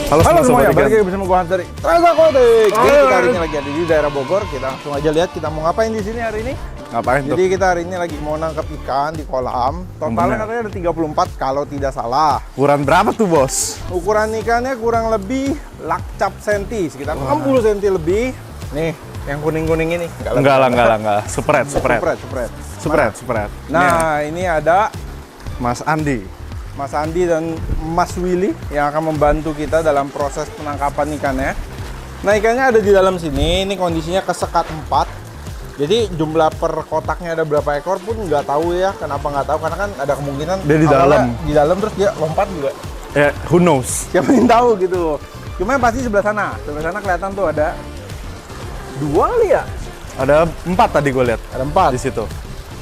Halo semuanya, balik Ikan. lagi bersama gua Hunter Trans Aquatic. Jadi kita hari ini lagi ada di daerah Bogor. Kita langsung aja lihat kita mau ngapain di sini hari ini. Ngapain tuh? Jadi kita hari ini lagi mau nangkap ikan di kolam. Totalnya katanya ada 34 kalau tidak salah. Ukuran berapa tuh, Bos? Ukuran ikannya kurang lebih lakcap senti, sekitar 60 cm lebih. Nih, yang kuning-kuning ini. Enggak lah. Spread. Spread. Nah, ini ada Mas Andi. Mas Andi dan Mas Willy yang akan membantu kita dalam proses penangkapan ikannya. Nah, ikannya ada di dalam sini. Ini kondisinya kesekat 4. Jadi jumlah per kotaknya ada berapa ekor pun nggak tahu ya. Kenapa nggak tahu? Karena kan ada kemungkinan Dia di awalnya dalam. Di dalam terus dia lompat juga. Ya, who knows? Siapa yang tahu gitu. Cuma yang pasti sebelah sana. Sebelah sana kelihatan tuh ada 2 kali ya. Ada 4 tadi gue lihat Ada 4 di situ.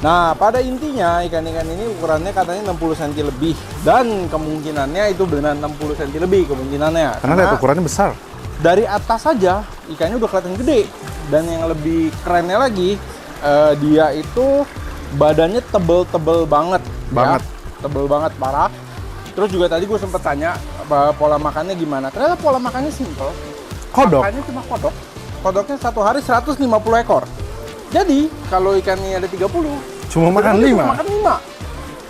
Nah, pada intinya ikan-ikan ini ukurannya katanya 60 cm lebih dan kemungkinannya itu benar 60 cm lebih kemungkinannya. Karena lihat ukurannya besar. Dari atas saja ikannya udah kelihatan gede. Dan yang lebih kerennya lagi, dia itu badannya tebel-tebel banget. Banget. Ya, tebel banget, parah. Terus juga tadi gue sempet tanya pola makannya gimana. Ternyata pola makannya simple. Kodok. Makannya cuma kodok. Kodoknya satu hari 150 ekor. Jadi, kalau ikannya ada 30, Cuma makan berarti 5. cuma makan 5.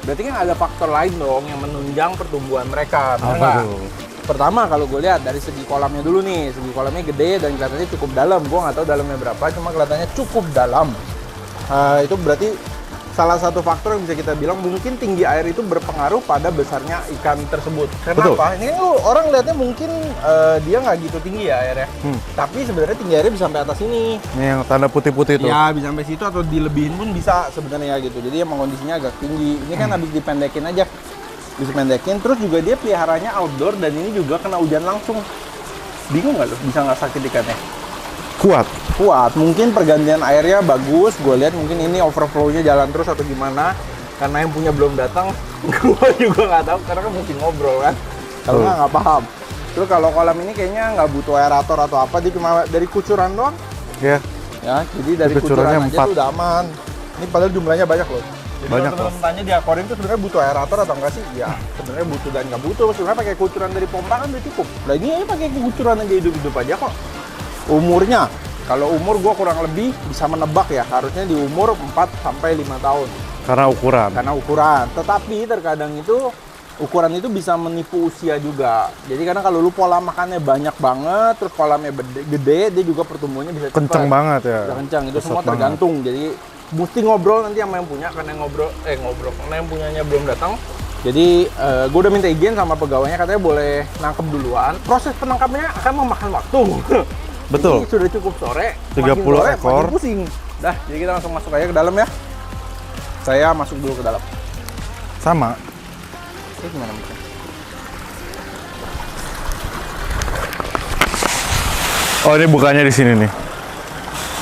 Berarti kan ada faktor lain dong yang menunjang pertumbuhan mereka. Bener nggak? tuh? Pertama, kalau gue lihat dari segi kolamnya dulu nih, segi kolamnya gede dan kelihatannya cukup dalam. Gue nggak tahu dalamnya berapa, cuma kelihatannya cukup dalam. Itu berarti salah satu faktor yang bisa kita bilang mungkin tinggi air itu berpengaruh pada besarnya ikan tersebut. Kenapa? Ini kan orang lihatnya mungkin dia nggak gitu tinggi ya airnya. Tapi sebenarnya tinggi airnya bisa sampai atas ini. Ini yang tanda putih-putih tuh. Ya, bisa sampai situ atau dilebihin pun bisa sebenarnya gitu. Jadi emang kondisinya agak tinggi. Ini kan habis dipendekin aja. Bisa pendekin, terus juga dia peliharanya outdoor dan ini juga kena hujan langsung. Bingung nggak lo? Bisa nggak sakit ikannya? Kuat. Mungkin pergantian airnya bagus. Gue lihat mungkin ini overflow-nya jalan terus atau gimana. Karena yang punya belum datang, gue juga nggak tahu karena kan mungkin ngobrol kan. Kalau nggak paham. Terus kalau kolam ini kayaknya nggak butuh aerator atau apa, dia cuma dari kucuran doang. Ya. Ya, jadi dari kucuran aja tuh udah aman. Ini padahal jumlahnya banyak loh. Jadi Banyak kalau teman-teman tanya di akuarium itu sebenarnya butuh aerator atau enggak sih? Ya, sebenarnya butuh dan nggak butuh. Sebenarnya pakai kucuran dari pompa kan udah cukup. Nah ini aja pakai kucuran aja hidup-hidup aja kok. Umurnya, kalau umur gua kurang lebih bisa menebak ya, harusnya di umur 4 sampai 5 tahun. Karena ukuran. Karena ukuran. Tetapi terkadang itu ukuran itu bisa menipu usia juga. Jadi karena kalau lu pola makannya banyak banget, terus kolamnya gede, dia juga pertumbuhannya bisa cepat. Kenceng banget ya. Bisa kencang, itu Pesat semua tergantung. Jadi mesti ngobrol nanti sama yang punya, karena yang ngobrol karena yang punyanya belum datang. Jadi gue udah minta izin sama pegawainya, katanya boleh nangkep duluan. Proses penangkapannya akan memakan waktu. Betul. Jadi sudah cukup sore, 30 makin sore, ekor. makin pusing. Dah, jadi kita langsung masuk aja ke dalam ya. Saya masuk dulu ke dalam. Sama. Ini gimana mungkin? Oh, ini bukannya di sini nih.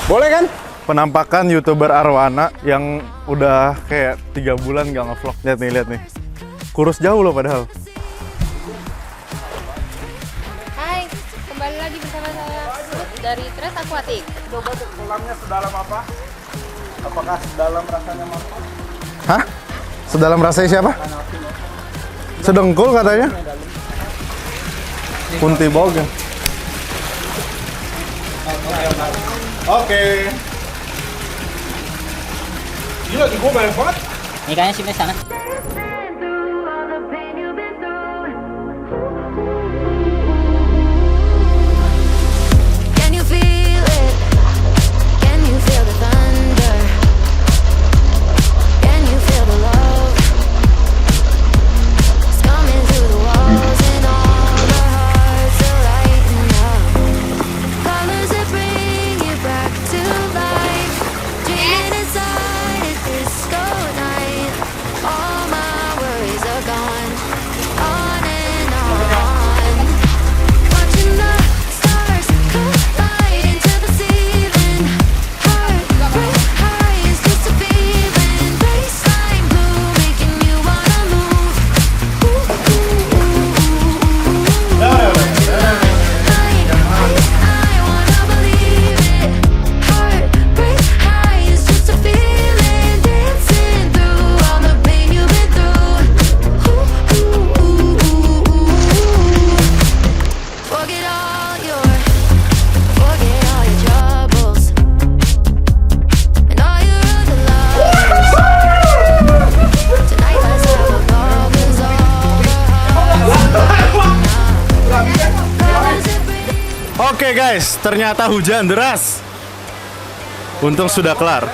Boleh kan? Penampakan YouTuber Arwana yang udah kayak 3 bulan nggak ngevlog. Lihat nih. Kurus jauh loh padahal. Hai, kembali lagi bersama saya Ruth dari Trans Aquatic. Coba tuh kolamnya sedalam apa? Apakah sedalam rasanya mampu? Hah? Sedalam rasanya siapa? Sedengkul katanya. Kunti bogeng. Oke. Gila, gue banyak banget. Ikannya sini sana. Can you feel it? Can you feel the thunder? Can you feel the love? It's coming through the walls and all the hearts are lighting up. Colors that bring you back to life. Dreaming inside a disco night. All my guys, ternyata hujan deras. Untung sudah kelar.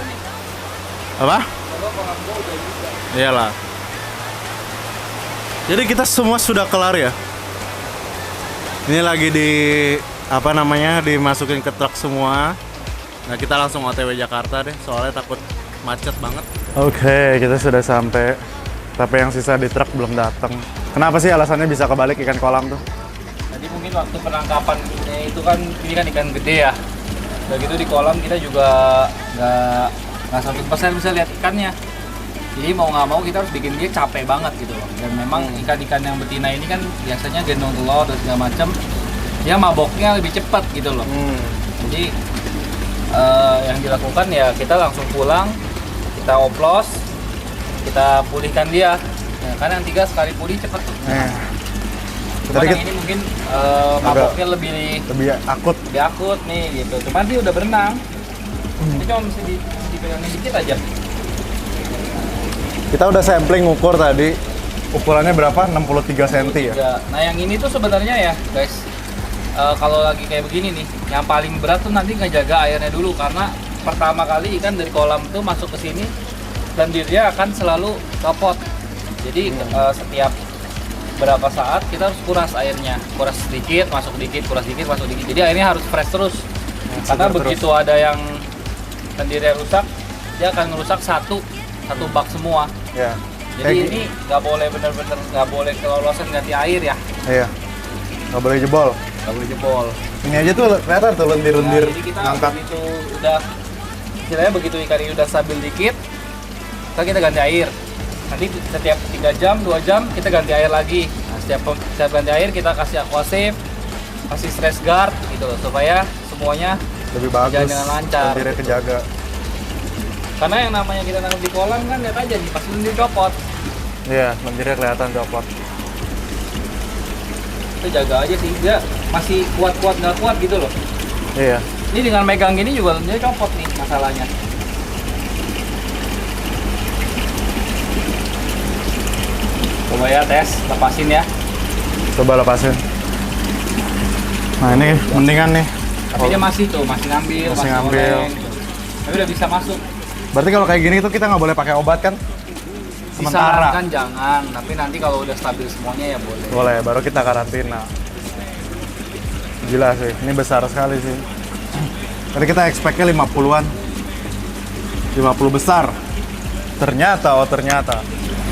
Apa? Iyalah. Jadi kita semua sudah kelar ya. Ini lagi dimasukin ke truk semua. Nah, kita langsung OTW Jakarta deh, soalnya takut macet banget. Oke, kita sudah sampai. Tapi yang sisa di truk belum datang. Kenapa sih alasannya bisa kebalik ikan kolam tuh? Jadi mungkin waktu penangkapannya itu kan, ini kan ikan gede ya. Udah gitu di kolam kita juga nggak 100% bisa lihat ikannya. Jadi mau nggak mau kita harus bikin dia capek banget gitu loh. Dan memang ikan-ikan yang betina ini kan biasanya gendong telur dan segala macam, dia maboknya lebih cepat gitu loh. Jadi yang dilakukan ya kita langsung pulang, kita oplos, kita pulihkan dia. Nah, karena yang 3 sekali pulih cepet tuh. Cuman yang ini mungkin maboknya lebih akut. lebih akut nih gitu. Cuman dia udah berenang. Ini cuma mesti dipegangin dikit aja. Kita udah sampling ukur tadi. Ukurannya berapa? 63 cm ya? Nah yang ini tuh sebenarnya ya guys, kalau lagi kayak begini nih, yang paling berat tuh nanti ngejaga airnya dulu. Karena pertama kali ikan dari kolam tuh masuk ke sini dan dia akan selalu copot. Jadi setiap berapa saat kita harus kuras airnya, kuras sedikit, masuk dikit, kuras sedikit, masuk dikit. Jadi airnya harus fresh terus. Karena begitu ada yang tendirnya rusak, dia akan merusak satu bak semua. Ya. Jadi ini nggak boleh bener-bener nggak boleh kelolosan ganti air ya. Iya. Nggak boleh jebol. Nggak boleh jebol. Ini aja tuh kelihatan tuh lendir-lendir Jadi kita ngangkat. begitu udah, istilahnya begitu ikan ini udah stabil dikit, kita ganti air. Nanti setiap 3 jam, 2 jam kita ganti air lagi. Nah, setiap ganti air kita kasih aquasave, kasih stress guard gitu loh, supaya semuanya Lebih bagus. jalan dengan lancar. Lendirnya kejaga. Karena yang namanya kita nangkep di kolam kan, lihat aja nih, pasti lendir copot. Iya, lendirnya kelihatan copot. Itu jaga aja sih, dia masih kuat-kuat nggak kuat gitu loh. Iya. Ini dengan megang gini juga lendirnya copot nih masalahnya. Coba ya tes, lepasin ya. Coba lepasin. Nah ini mendingan nih. Tapi dia masih tuh, masih ngambil, Masih ngambil. goreng. Tapi udah bisa masuk. Berarti kalau kayak gini tuh kita nggak boleh pakai obat kan? Sementara. Disarankan jangan, tapi nanti kalau udah stabil semuanya ya boleh. Boleh, baru kita karantina. Gila sih, ini besar sekali sih. Tadi kita expect-nya 50-an. 50 besar. Ternyata, oh ternyata.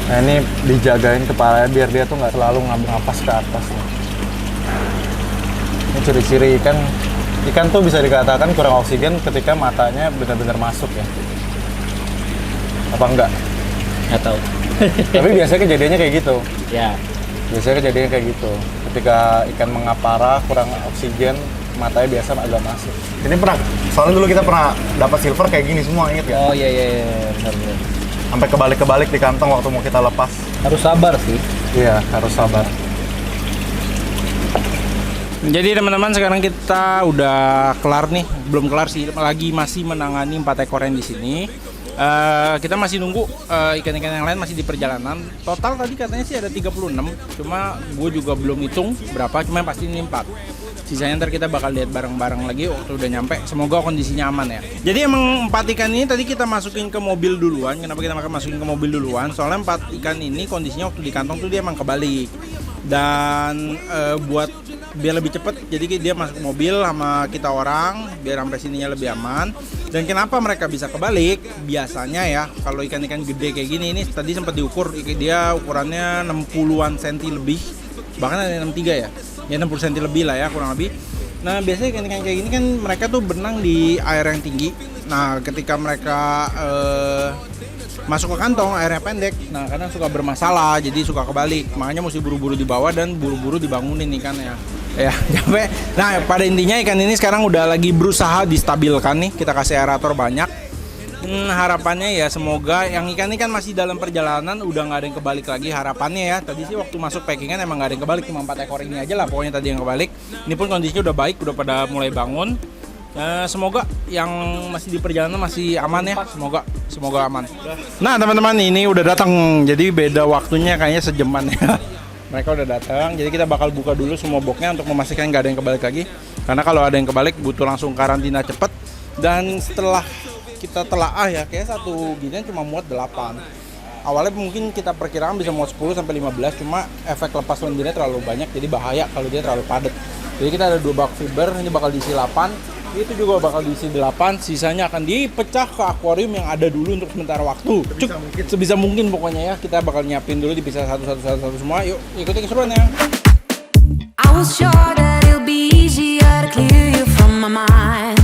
Nah ini dijagain kepalanya biar dia tuh nggak selalu ngambil napas ke atas. Ini ciri-ciri ikan. Ikan tuh bisa dikatakan kurang oksigen ketika matanya benar-benar masuk ya. Apa enggak? Nggak tahu. Tapi biasanya kejadiannya kayak gitu. Ya. Biasanya kejadiannya kayak gitu. Ketika ikan mengap parah, kurang oksigen, matanya biasa agak masuk. Ini pernah, soalnya dulu kita pernah dapat silver kayak gini semua, inget ya? Oh iya, benar. Sampai kebalik-kebalik di kantong waktu mau kita lepas. Harus sabar sih. Iya, harus sabar. Jadi teman-teman sekarang kita udah kelar nih, belum kelar sih, masih menangani 4 ekor yang di sini. Kita masih nunggu ikan-ikan yang lain masih di perjalanan. Total tadi katanya sih ada 36, cuma gue juga belum hitung berapa, cuma pasti ini 4. Sisanya ntar kita bakal lihat bareng-bareng lagi waktu udah nyampe. Semoga kondisinya aman ya. Jadi emang 4 ikan ini tadi kita masukin ke mobil duluan. Kenapa kita masukin ke mobil duluan? Soalnya 4 ikan ini kondisinya waktu di kantong tuh dia emang kebalik. Dan buat biar lebih cepet, jadi dia masuk mobil sama kita orang biar sampai sininya lebih aman. Dan kenapa mereka bisa kebalik? Biasanya ya kalau ikan-ikan gede kayak gini, ini tadi sempat diukur, dia ukurannya 60-an cm lebih, bahkan ada 63 ya. Ya 60 cm lebih lah ya kurang lebih. Nah biasanya ikan-ikan kayak gini kan mereka tuh berenang di air yang tinggi. Nah ketika mereka masuk ke kantong airnya pendek, nah kadang suka bermasalah, jadi suka kebalik. Makanya mesti buru-buru dibawa dan buru-buru dibangunin ikannya. Ya capek. Nah pada intinya ikan ini sekarang udah lagi berusaha distabilkan nih. Kita kasih aerator banyak. Harapannya ya semoga yang ikan ini kan masih dalam perjalanan, udah nggak ada yang kebalik lagi harapannya ya. Tadi sih waktu masuk packingan emang nggak ada yang kebalik, cuma 4 ekor ini aja lah pokoknya tadi yang kebalik. Ini pun kondisinya udah baik, udah pada mulai bangun. Semoga yang masih di perjalanan masih aman ya, semoga aman. Nah teman-teman ini udah datang, jadi beda waktunya kayaknya sejaman ya. Mereka udah datang, jadi kita bakal buka dulu semua boxnya untuk memastikan nggak ada yang kebalik lagi. Karena kalau ada yang kebalik butuh langsung karantina cepet. Dan setelah kita telaah ya, kayak satu ginian cuma muat 8. Awalnya mungkin kita perkirakan bisa muat 10 sampai 15, cuma efek lepas lendirnya terlalu banyak, jadi bahaya kalau dia terlalu padat. Jadi kita ada 2 bak fiber, ini bakal diisi 8, itu juga bakal diisi 8, sisanya akan dipecah ke akuarium yang ada dulu untuk sementara waktu. Sebisa mungkin pokoknya ya, kita bakal nyiapin dulu dipisah satu semua. Yuk, ikuti keseruannya. I was sure that it'll be easier to clear you from my mind.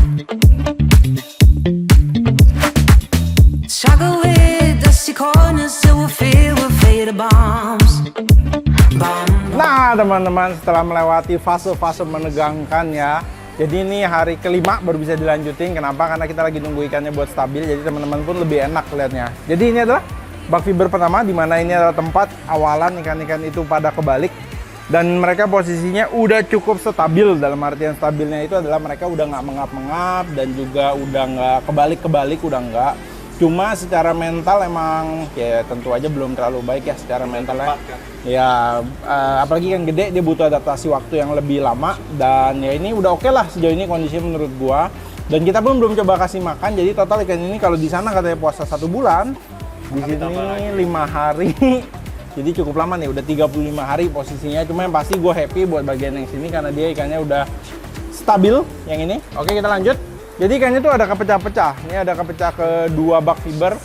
Struggle with dusty corners till we're filled with faded bombs. Nah teman-teman, setelah melewati fase-fase menegangkan ya, jadi ini hari kelima baru bisa dilanjutin. Kenapa? Karena kita lagi nunggu ikannya buat stabil, jadi teman-teman pun lebih enak lihatnya. Jadi ini adalah bak fiber pertama, di mana ini adalah tempat awalan ikan-ikan itu pada kebalik. Dan mereka posisinya udah cukup stabil, dalam artian stabilnya itu adalah mereka udah nggak mengap-mengap dan juga udah nggak kebalik-kebalik, udah nggak. Cuma secara mental emang ya tentu aja belum terlalu baik ya secara mentalnya. Ya apalagi kan gede, dia butuh adaptasi waktu yang lebih lama. Dan ya ini udah oke lah sejauh ini kondisinya menurut gua. Dan kita pun belum coba kasih makan. Jadi total ikan ini kalau di sana katanya puasa 1 bulan, di sini 5 hari. Jadi cukup lama nih, udah 35 hari posisinya. Cuma yang pasti gue happy buat bagian yang sini karena dia ikannya udah stabil yang ini. Oke, kita lanjut. Jadi ikannya tuh ada kepecah-pecah. Ini ada kepecah ke 2 bak fiber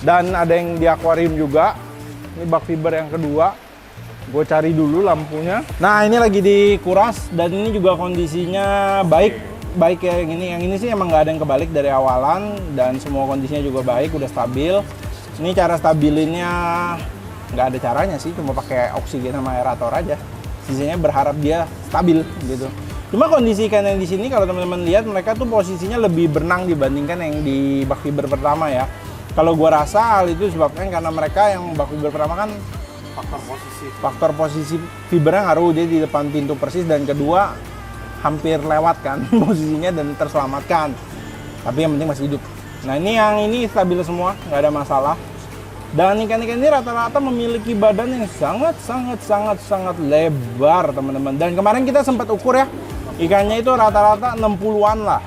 dan ada yang di akuarium juga. Ini bak fiber yang kedua. Gue cari dulu lampunya. Nah, ini lagi dikuras dan ini juga kondisinya baik ya yang ini. Yang ini sih emang nggak ada yang kebalik dari awalan dan semua kondisinya juga baik, udah stabil. Ini cara stabilinnya nggak ada caranya sih, cuma pakai oksigen sama aerator aja. Sisanya berharap dia stabil gitu. Cuma kondisi ikan yang di sini kalau teman-teman lihat mereka tuh posisinya lebih benang dibandingkan yang di bak fiber pertama ya. Kalau gua rasa hal itu disebabkan karena mereka yang bak fiber pertama kan faktor posisi fibernya ngaruh, dia di depan pintu persis dan kedua hampir lewat kan posisinya dan terselamatkan. Tapi yang penting masih hidup. Nah ini yang ini stabil semua, nggak ada masalah. Dan ikan-ikan ini rata-rata memiliki badan yang sangat lebar teman-teman. Dan kemarin kita sempat ukur ya, ikannya itu rata-rata 60-an lah.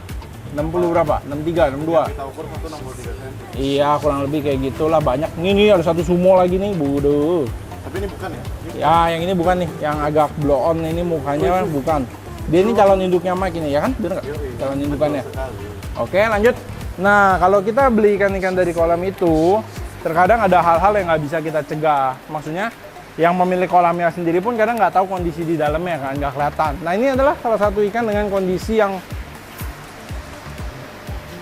60 berapa? 63, 62. Kita ukur 163 cm. Iya, kurang lebih kayak gitulah, banyak. Ini ada satu sumo lagi nih, bodoh. Tapi ini bukan ya? Ya, yang ini bukan nih, yang agak blow on ini mukanya bukan. Dia ini calon induknya Mike ini ya kan? Bener nggak? Calon indukannya. Oke, lanjut. Nah, kalau kita beli ikan-ikan dari kolam itu, terkadang ada hal-hal yang nggak bisa kita cegah. Maksudnya, yang pemilik kolamnya sendiri pun kadang nggak tahu kondisi di dalamnya kan, nggak kelihatan. Nah, ini adalah salah satu ikan dengan kondisi yang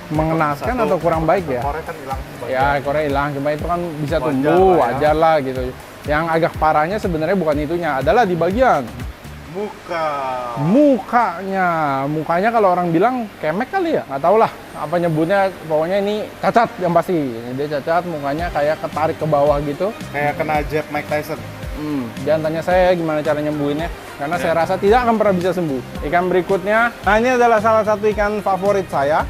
mengenaskan atau kurang baik ya. Ekornya kan hilang. Ya, ekornya hilang, cuma itu kan bisa tumbuh, wajar lah gitu. Yang agak parahnya sebenarnya bukan itunya, adalah di bagian mukanya kalau orang bilang kemek kali ya, nggak tahu lah apa nyebutnya, pokoknya ini cacat yang pasti. Dia cacat, mukanya kayak ketarik ke bawah gitu, Kayak kena jab Mike Tyson. Jangan tanya saya gimana cara nyembuhinnya, karena saya rasa tidak akan pernah bisa sembuh. Ikan berikutnya, nah ini adalah salah satu ikan favorit saya.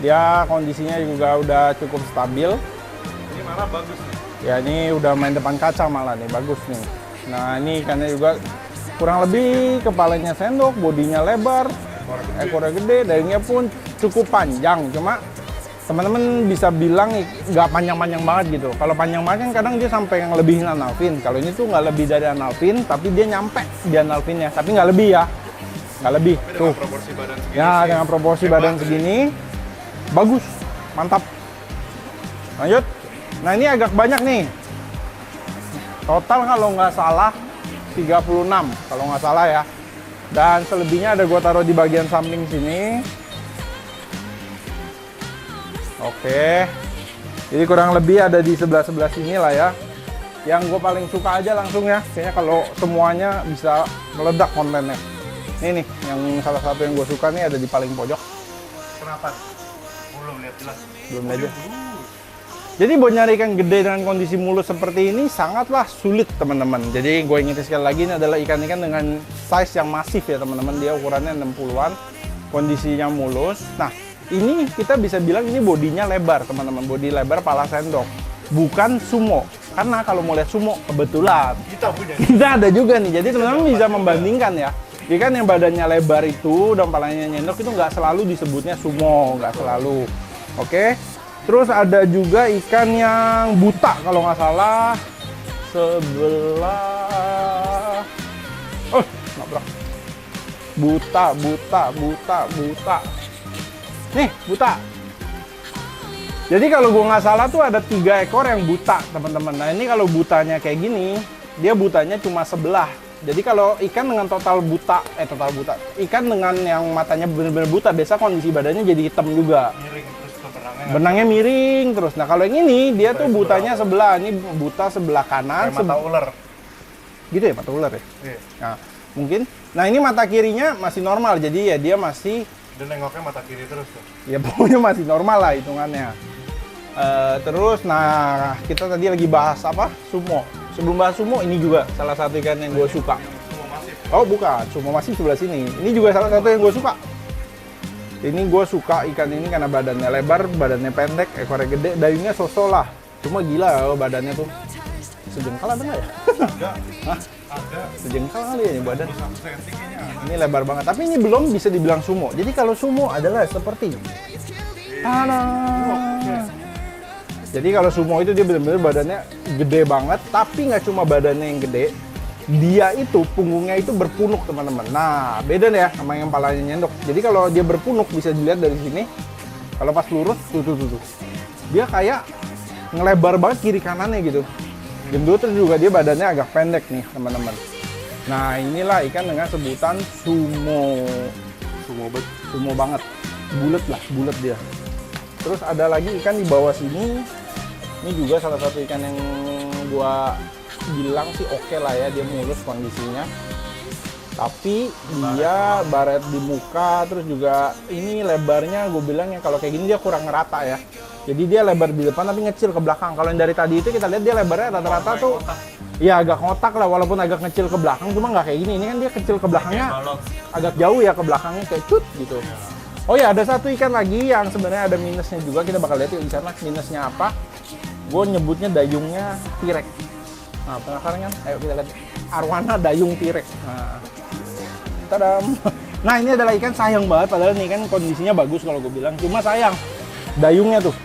Dia kondisinya juga udah cukup stabil. Ini malah bagus nih. Ya ini udah main depan kaca malah nih, bagus nih. Nah ini ikannya juga kurang lebih kepalanya sendok, bodinya lebar, ekornya gede, dagingnya pun cukup panjang. Cuma teman-teman bisa bilang nggak panjang-panjang banget gitu. Kalau panjang banget kan kadang dia sampai yang lebihin analfin. Kalau ini tuh nggak lebih dari analfin, tapi dia nyampe di analfinnya. Tapi nggak lebih ya, nggak lebih. Tuh. Proporsi badan segini. Ya dengan proporsi badan segini, bagus, mantap. Lanjut. Nah ini agak banyak nih. Total kalau nggak salah 36 kalau nggak salah ya. Dan selebihnya ada gua taruh di bagian samping sini. Oke. Jadi kurang lebih ada di sebelah sini lah ya. Yang gue paling suka aja langsung ya. Kayaknya kalau semuanya bisa meledak kontennya. Ini nih, yang salah satu yang gue suka nih ada di paling pojok. Kenapa? Belum lihat jelas. Belum aja. Jadi buat nyari ikan gede dengan kondisi mulus seperti ini sangatlah sulit teman-teman. Jadi gue ingetin sekali lagi, ini adalah ikan-ikan dengan size yang masif ya teman-teman. Dia ukurannya 60-an, kondisinya mulus. Nah ini kita bisa bilang ini bodinya lebar teman-teman. Bodi lebar, pala sendok. Bukan sumo. Karena kalau mau lihat sumo, kebetulan Kita punya. kita ada juga nih. Jadi teman-teman bisa membandingkan ya. Ikan yang badannya lebar itu dan palanya nyendok itu nggak selalu disebutnya sumo, nggak selalu. Oke. Terus ada juga ikan yang buta kalau nggak salah sebelah. Oh, nabrak. Buta. Nih, buta. Jadi kalau gua nggak salah tuh ada 3 ekor yang buta, teman-teman. Nah ini kalau butanya kayak gini, dia butanya cuma sebelah. Jadi kalau ikan dengan total buta, ikan dengan yang matanya benar-benar buta, biasa kondisi badannya jadi hitam juga. Miring terus ke Benangnya miring terus. Nah kalau yang ini dia tuh butanya sebelah, ini buta sebelah kanan. kayak mata ular. Gitu ya, mata ular ya. Iya. Nah mungkin. Nah ini mata kirinya masih normal, jadi ya dia masih. Dia nengoknya mata kiri terus tuh. Ya pokoknya masih normal lah hitungannya. Terus, nah kita tadi lagi bahas apa? Sumo. Sebelum bahas sumo, ini juga salah satu ikan yang gue suka. Sumo masif. Oh bukan, sumo masih sebelah sini. Ini juga salah satu yang gue suka. Ini gue suka ikan ini karena badannya lebar, badannya pendek, ekornya gede, dayungnya sosok lah. Cuma gila loh badannya tuh. Sejengkal ada nggak ya? Ada. Hah? Ada. Sejengkal kali ya ini badan. 1 cm kayaknya. Ini lebar banget, tapi ini belum bisa dibilang sumo. Jadi kalau sumo adalah seperti Tada! Jadi kalau sumo itu dia benar-benar badannya gede banget, tapi nggak cuma badannya yang gede, dia itu punggungnya itu berpunuk teman-teman. Nah beda nih ya sama yang palanya nyendok. Jadi kalau dia berpunuk bisa dilihat dari sini. Kalau pas lurus tuh, dia kayak ngelebar banget kiri kanannya gitu. Gendut, terus juga dia badannya agak pendek nih teman-teman. Nah inilah ikan dengan sebutan sumo. Sumo banget, bulat dia. Terus ada lagi ikan di bawah sini. Ini juga salah satu ikan yang gua bilang sih oke lah ya, dia mulus kondisinya. Tapi dia baret di muka, terus juga ini lebarnya gue bilang ya kalau kayak gini dia kurang rata ya. Jadi dia lebar di depan tapi ngecil ke belakang. Kalau yang dari tadi itu kita lihat dia lebarnya rata-rata tuh ya agak ngotak lah, walaupun agak ngecil ke belakang, cuma nggak kayak gini. Ini kan dia kecil ke belakangnya agak jauh ya, ke belakangnya kayak cut gitu. Oh ya, ada satu ikan lagi yang sebenarnya ada minusnya juga, kita bakal lihat yuk di sana minusnya apa. Gue nyebutnya dayungnya tirek. Nah, penasaran kan? Ayo kita lihat arwana dayung tirek. Nah, tadam. Nah, ini adalah ikan sayang banget, padahal nih kan kondisinya bagus kalau gue bilang. Cuma sayang, dayungnya tuh.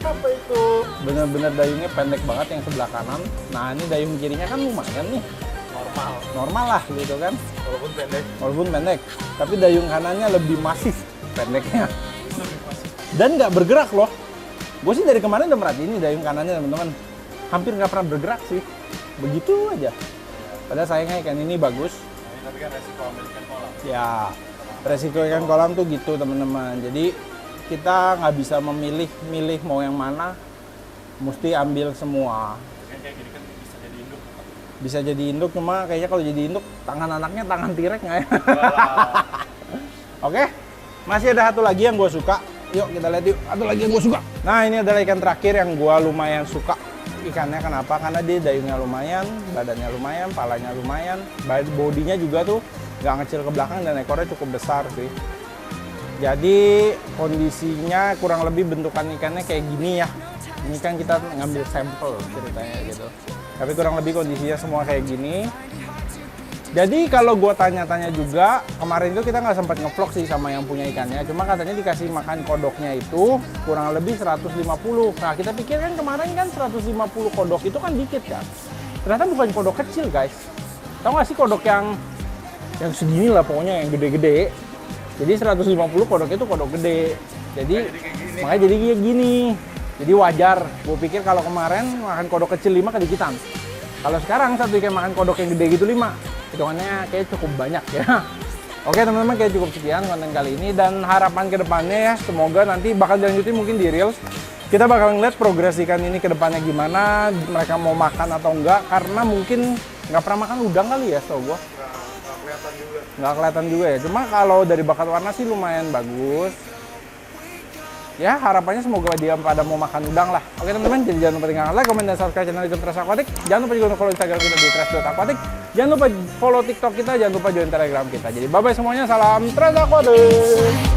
Apa itu? Bener-bener dayungnya pendek banget yang sebelah kanan. Nah, ini dayung kirinya kan lumayan nih. Normal lah gitu kan. Walaupun pendek. Tapi dayung kanannya lebih masif pendeknya. Dan nggak bergerak loh. Gue sih dari kemarin udah merhatiin nih dayung kanannya teman-teman. Hampir nggak pernah bergerak sih. Begitu aja. Padahal sayangnya ikan ini bagus. Tapi kan resiko ambil ikan kolam. Ya, resiko ikan kolam tuh gitu teman-teman. Jadi kita nggak bisa memilih mau yang mana. Mesti ambil semua. Kayak gini kan bisa jadi induk. Bisa jadi induk, cuma kayaknya kalau jadi induk tangan anaknya tangan tirek nggak ya? Oke, masih ada satu lagi yang gue suka. Yuk kita lihat yuk, satu lagi yang gue suka. Nah ini adalah ikan terakhir yang gue lumayan suka. Ikannya kenapa? Karena dia dayungnya lumayan, badannya lumayan, palanya lumayan, bodinya juga tuh nggak ngecil ke belakang dan ekornya cukup besar sih. Jadi kondisinya kurang lebih bentukan ikannya kayak gini ya. Ini kan kita ngambil sampel ceritanya gitu. Tapi kurang lebih kondisinya semua kayak gini. Jadi kalau gue tanya-tanya juga, kemarin itu kita nggak sempat ngevlog sih sama yang punya ikannya. Cuma katanya dikasih makan kodoknya itu kurang lebih 150. Nah kita pikir kan kemarin kan 150 kodok itu kan dikit kan. Ternyata bukan kodok kecil guys. Tahu nggak sih kodok yang segini lah pokoknya, yang gede-gede. Jadi 150 kodok itu kodok gede. Jadi makanya jadi kayak gini. Jadi wajar. Gue pikir kalau kemarin makan kodok kecil 5 kedikitan. Kalau sekarang satu ikan makan kodok yang gede gitu 5. Hitungannya kayak cukup banyak ya. Oke teman-teman, kayak cukup sekian konten kali ini. Dan harapan kedepannya ya, semoga nanti bakal dilanjutin mungkin di Reels. Kita bakal ngeliat progres ikan ini kedepannya gimana. Mereka mau makan atau enggak. Karena mungkin nggak pernah makan udang kali ya setahu gua. Nggak kelihatan juga ya. Cuma kalau dari bakat warna sih lumayan bagus. Ya harapannya semoga dia pada mau makan udang lah. Oke teman-teman, jadi jangan lupa tinggalkan like, komen, dan subscribe channel YouTube Trash Aquatic. Jangan lupa juga untuk follow Instagram kita di trash.aquatic. Jangan lupa follow TikTok kita, jangan lupa join Telegram kita. Jadi bye-bye semuanya, salam Trash Aquatic.